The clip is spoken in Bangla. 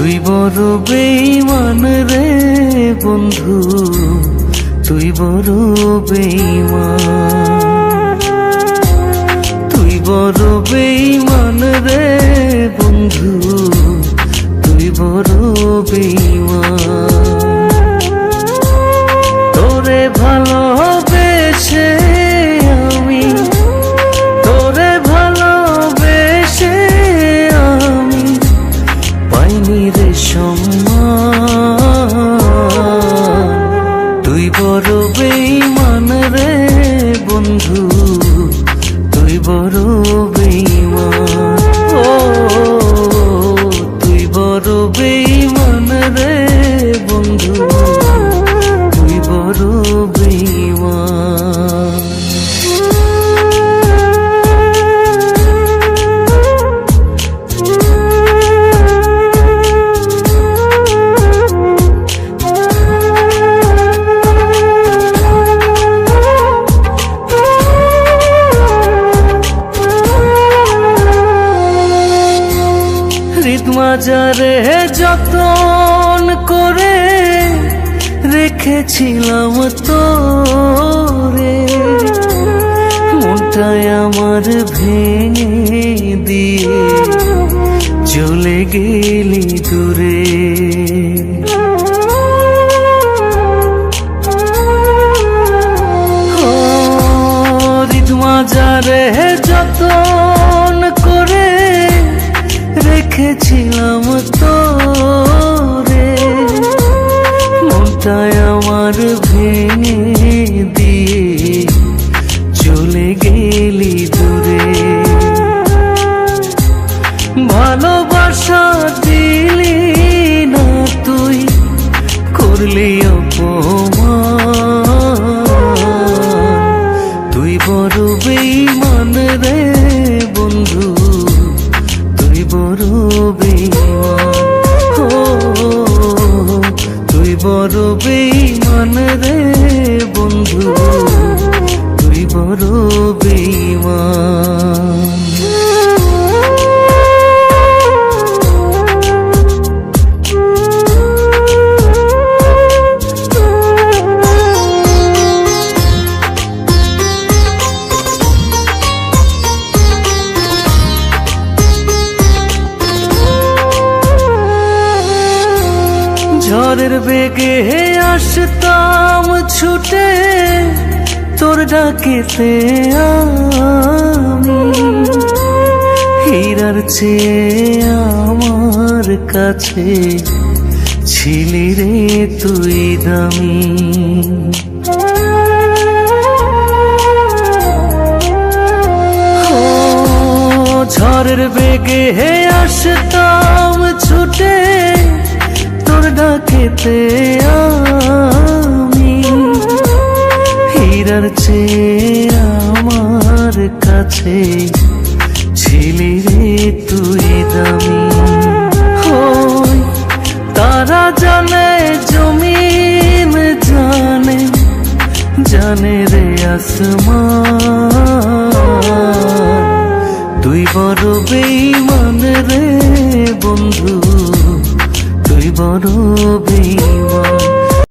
তুই বড় বেঈমান রে বন্ধু, তুই বড় বেঈমান। তুই বড় বেঈমান রে বন্ধু, তুই বড় বেঈমান। তোরে ভালোবেসে আমি, তোরে ভালোবেসে আমি পাইনি রে সম্মান। তুই বড় বেঈমান রে বন্ধু, তুই বড় বেঈমান। ও তুই বড় বেঈমান রে বন্ধু, তুই বড় বেঈমান। মাজারে যতন করে রেখেছিলাম তোরে, মনটায় আমার ভেঙে দিয়ে চলে গেলি দূরে। মাজারে যতন করে রেখেছিলাম তোরে, মনটায় আমার ভেঙে দিয়ে চলে গেলি দূরে। ভালোবাসা দিলি না তুই, করলি অপমান। তুই বড় বেঈমান রে বন্ধু, তুই বড় বেঈমান। ও তুই বড় বেঈমান রে বন্ধু, তুই বড় বেঈমান। ঝড়ের বেগে আসতাম ছুটে তোর ডাকেতে আমি, হীরার চেয়ে আমার কাছে ছিলি রে তুই দামি। ঝড়ের বেগে আসতাম ছুটে তোর ডাকেতে আমি, হীরার চেয়ে আমার কাছে ছিলি রে তুই দামি। হই তারা জানে জমিন জানে, জানে রে আসমান। তুই বড় বেঈমান রে বন্ধু, তুই বড় বেঈমান।